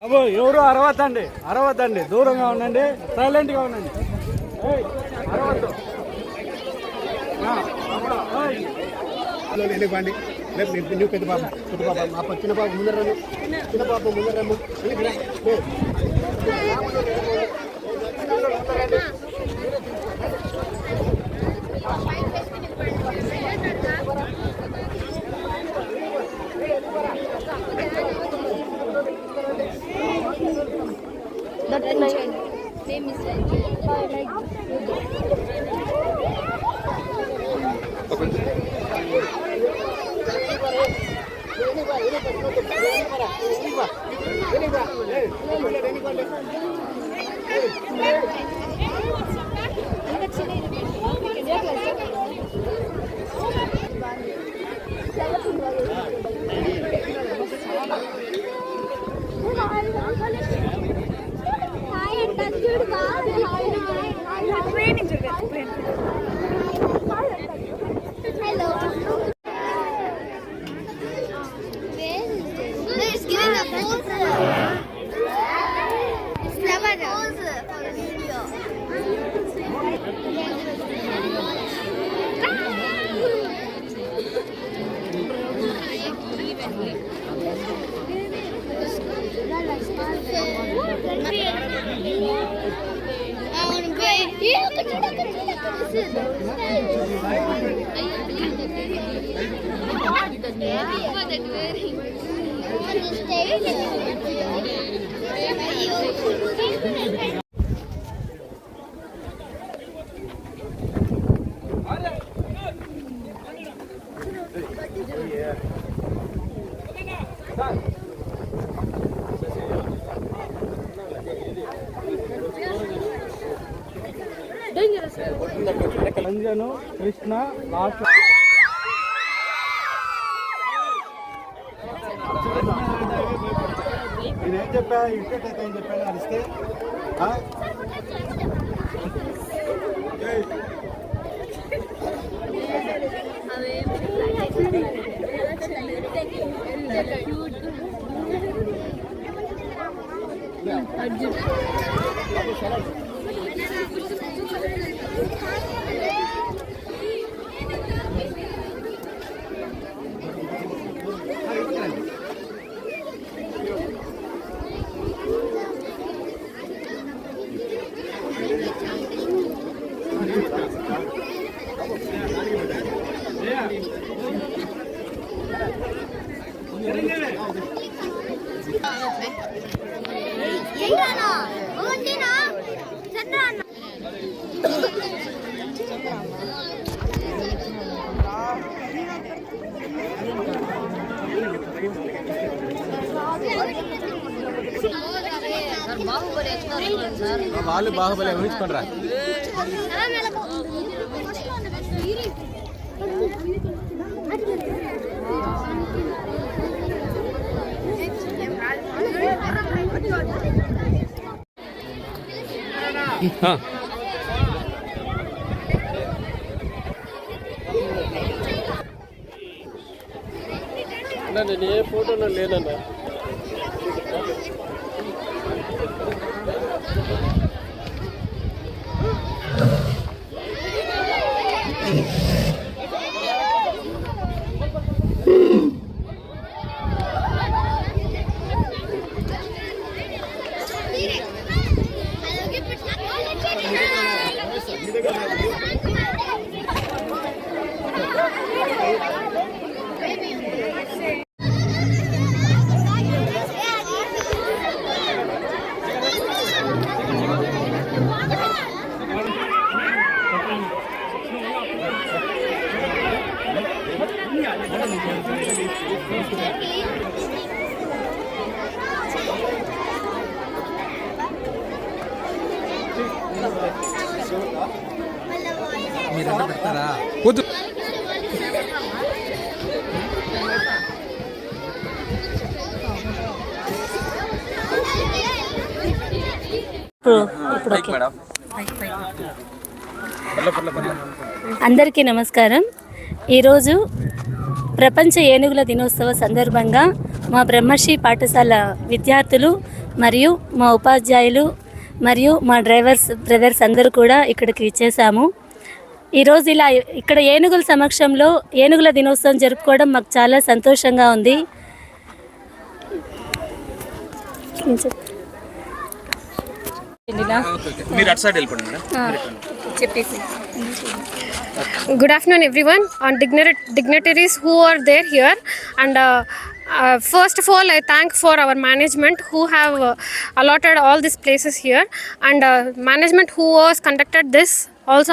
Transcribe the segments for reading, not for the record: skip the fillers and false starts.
అబ్బో ఎవరు అరవద్దండి, దూరంగా ఉండండి, సైలెంట్గా ఉండండి. అరవద్దు. వెళ్ళివ్వండి. నువ్వు పెద్ద పాప చిన్న పాప ముందరము, చిన్న పాప ముందరము. That name is Ranjan Krishna last నేనేం చెప్పా ఇంటికి ఏం చెప్పాను అరిస్తే వాళ్ళు బాహుబలి ఊహించుకోండిరా. నేను ఏ ఫోటోలో లేనన్నా. మీరంతా పెడతారా? అందరికీ నమస్కారం. ఈరోజు ప్రపంచ ఏనుగుల దినోత్సవ సందర్భంగా మా బ్రహ్మర్షి పాఠశాల విద్యార్థులు మరియు మా ఉపాధ్యాయులు మరియు మా బ్రదర్స్ అందరూ కూడా ఇక్కడికి ఇచ్చేసాము. ఈరోజు ఇలా ఇక్కడ ఏనుగుల సమక్షంలో ఏనుగుల దినోత్సవం జరుపుకోవడం మాకు చాలా సంతోషంగా ఉంది. Good afternoon, everyone, and dignitaries who are there here. And first of all, I thank for our management who have allotted all these places here, and management who was conducted this. Also,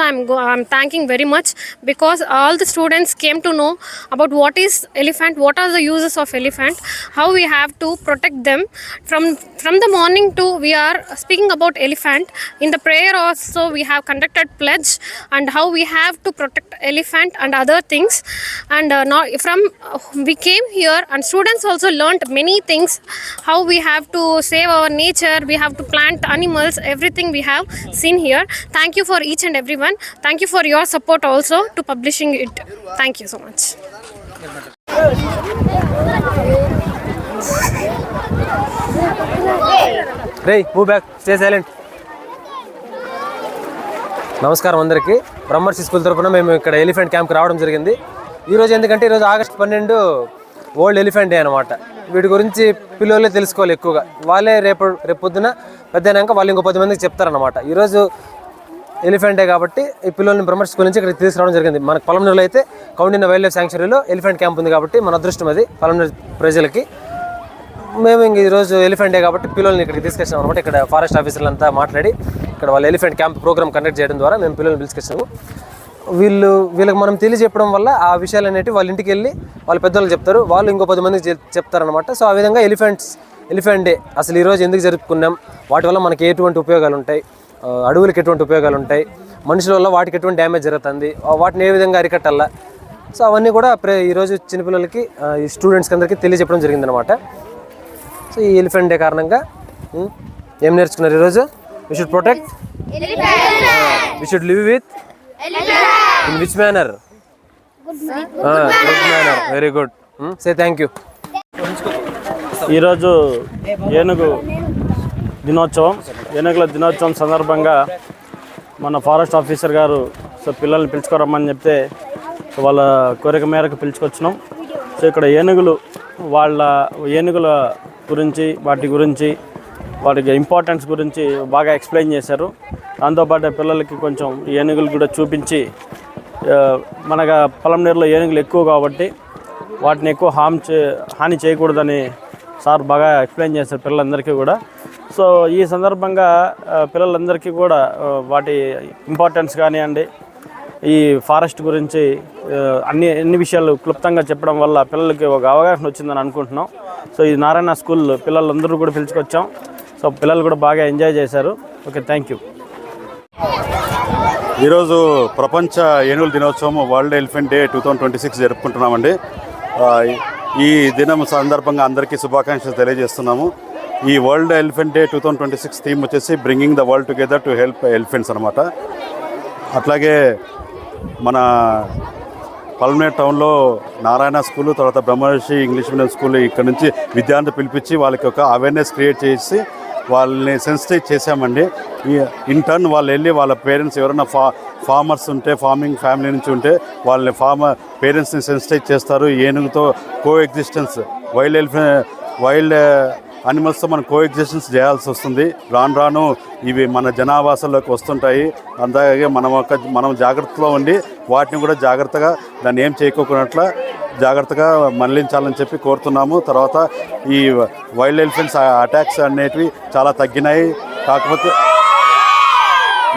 I'm thanking very much, because all the students came to know about what is elephant, what are the uses of elephant, how we have to protect them. From the morning to we are speaking about elephant. In the prayer also we have conducted pledge, and how we have to protect elephant and other things. And we came here, and students also learnt many things, how we have to save our nature, we have to plant animals, everything we have seen here. Thank you for each and everyone. Thank you for your support also to publishing it. Thank you so much. రేయ్ move back, stay silent. నమస్కారం అందరికీ. బ్రహ్మర్షి school తరఫున మేము ఇక్కడ elephant క్యాంప్కి రావడం జరిగింది. ఈరోజు ఎందుకంటే ఈరోజు ఆగస్టు 12 వరల్డ్ ఎలిఫెంట్ డే అనమాట. వీటి గురించి పిల్లలే తెలుసుకోవాలి ఎక్కువగా. వాళ్ళే రేపు పొద్దున పెద్దయినాక వాళ్ళు ఇంకో 10 మందికి చెప్తారనమాట. ఈరోజు ఎలిఫెంట్ డే కాబట్టి ఈ పిల్లల్ని బ్రహ్మర్షి స్కూల్ నుంచి ఇక్కడికి తీసుకురావడం జరిగింది. మనకు పొలంనేరులో అయితే కౌండిన్య వైల్డ్ లైఫ్ శాంక్చురీలో ఎలిఫెంట్ క్యాంప్ ఉంది కాబట్టి మన అదృష్టం అది పొలంనేరు ప్రజలకి. మేము ఇంక ఈరోజు ఎలిఫెంట్ డే కాబట్టి పిల్లల్ని ఇక్కడికి తీసుకొచ్చాం అనమాట. ఇక్కడ ఫారెస్ట్ ఆఫీసర్లు అంతా మాట్లాడి ఇక్కడ వాళ్ళు ఎలిఫెంట్ క్యాంప్ ప్రోగ్రామ్ కండక్ట్ చేయడం ద్వారా మేము పిల్లల్ని పిలుచుకొచ్చాము. వీళ్ళకి మనం తెలియజెప్పడం వల్ల ఆ విషయాలు అనేవి వాళ్ళ ఇంటికి వెళ్ళి వాళ్ళ పెద్దవాళ్ళు చెప్తారు, వాళ్ళు ఇంకో 10 మందికి చెప్తారనమాట. సో ఆ విధంగా ఎలిఫెంట్ డే అసలు ఈరోజు ఎందుకు జరుపుకున్నాం, వాటి వల్ల మనకి ఎటువంటి ఉపయోగాలు ఉంటాయి, అడవులకు ఎటువంటి ఉపయోగాలు ఉంటాయి, మనుషుల వల్ల వాటికి ఎటువంటి డ్యామేజ్ జరుగుతుంది, వాటిని ఏ విధంగా అరికట్టాలా, సో అవన్నీ కూడా ఈరోజు చిన్నపిల్లలకి ఈ స్టూడెంట్స్కి అందరికీ తెలియజెప్పడం జరిగిందనమాట. సో ఈ ఎలిఫెంట్ డే కారణంగా ఏం నేర్చుకున్నారు ఈరోజు? We should protect, we should live with, in which manner? Good manner. Very good. Say thank you. ఈరోజు ఏనుగుల దినోత్సవం సందర్భంగా మన ఫారెస్ట్ ఆఫీసర్ గారు సో పిల్లల్ని పిలుచుకోరమ్మని చెప్తే వాళ్ళ కోరిక మేరకు పిలుచుకొచ్చినాం. సో ఇక్కడ ఏనుగుల గురించి వాటికి ఇంపార్టెన్స్ గురించి బాగా ఎక్స్ప్లెయిన్ చేశారు. దాంతోపాటు పిల్లలకి కొంచెం ఏనుగులు కూడా చూపించి, మనకు పొలంనేరులో ఏనుగులు ఎక్కువ కాబట్టి వాటిని ఎక్కువ హాని చేయకూడదని సార్ బాగా ఎక్స్ప్లెయిన్ చేశారు పిల్లలందరికీ కూడా. సో ఈ సందర్భంగా పిల్లలందరికీ కూడా వాటి ఇంపార్టెన్స్ కానివ్వండి, ఈ ఫారెస్ట్ గురించి అన్ని విషయాలు క్లుప్తంగా చెప్పడం వల్ల పిల్లలకి ఒక అవగాహన వచ్చిందని అనుకుంటున్నాం. సో ఈ నారాయణ స్కూల్ పిల్లలందరూ కూడా పిలుచుకొచ్చాం. సో పిల్లలు కూడా బాగా ఎంజాయ్ చేశారు. Okay, thank you. ఈరోజు ప్రపంచ ఏనుగుల దినోత్సవం వరల్డ్ ఎలిఫెంట్ డే 2026 జరుపుకుంటున్నామండి. ఈ దినం సందర్భంగా అందరికీ శుభాకాంక్షలు తెలియజేస్తున్నాము. ఈ వరల్డ్ ఎలిఫెంట్ డే 2026 థీమ్ వచ్చేసి bringing the world together to help elephants అనమాట. అట్లాగే మన పొలంనేరు టౌన్లో నారాయణ స్కూలు, తర్వాత బ్రహ్మర్షి ఇంగ్లీష్ మీడియం స్కూల్ ఇక్కడ నుంచి విద్యార్థులు పిలిపించి వాళ్ళకి ఒక అవేర్నెస్ క్రియేట్ చేసి వాళ్ళని సెన్సిటైజ్ చేశామండి. ఇన్ టర్న్ వాళ్ళు వెళ్ళి వాళ్ళ పేరెంట్స్ ఎవరైనా ఫార్మర్స్ ఉంటే, ఫార్మింగ్ ఫ్యామిలీ నుంచి ఉంటే వాళ్ళని పేరెంట్స్ని సెన్సిటైజ్ చేస్తారు. ఏనుగుతో కోఎగ్జిస్టెన్స్, వైల్డ్ అనిమల్స్తో మనం కోఎగ్జిస్టెన్స్ చేయాల్సి వస్తుంది. రాను ఇవి మన జనావాసాల్లోకి వస్తుంటాయి. అందాగే మనం జాగ్రత్తలో ఉండి వాటిని కూడా జాగ్రత్తగా దాన్ని ఏం చేయకోకున్నట్ల జాగ్రత్తగా మళ్లించాలని చెప్పి కోరుతున్నాము. తర్వాత ఈ వైల్డ్ ఎలిఫెంట్స్ అటాక్స్ అనేటివి చాలా తగ్గినాయి. కాకపోతే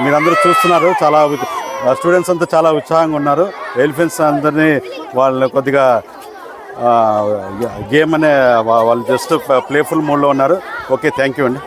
మీరందరూ చూస్తున్నారు, చాలా స్టూడెంట్స్ అంతా చాలా ఉత్సాహంగా ఉన్నారు. ఎలిఫెంట్స్ అందరినీ వాళ్ళని కొద్దిగా గేమ్ అనే వాళ్ళు జస్ట్ ప్లేఫుల్ మూడ్లో ఉన్నారు. ఓకే, థ్యాంక్ యూ అండి.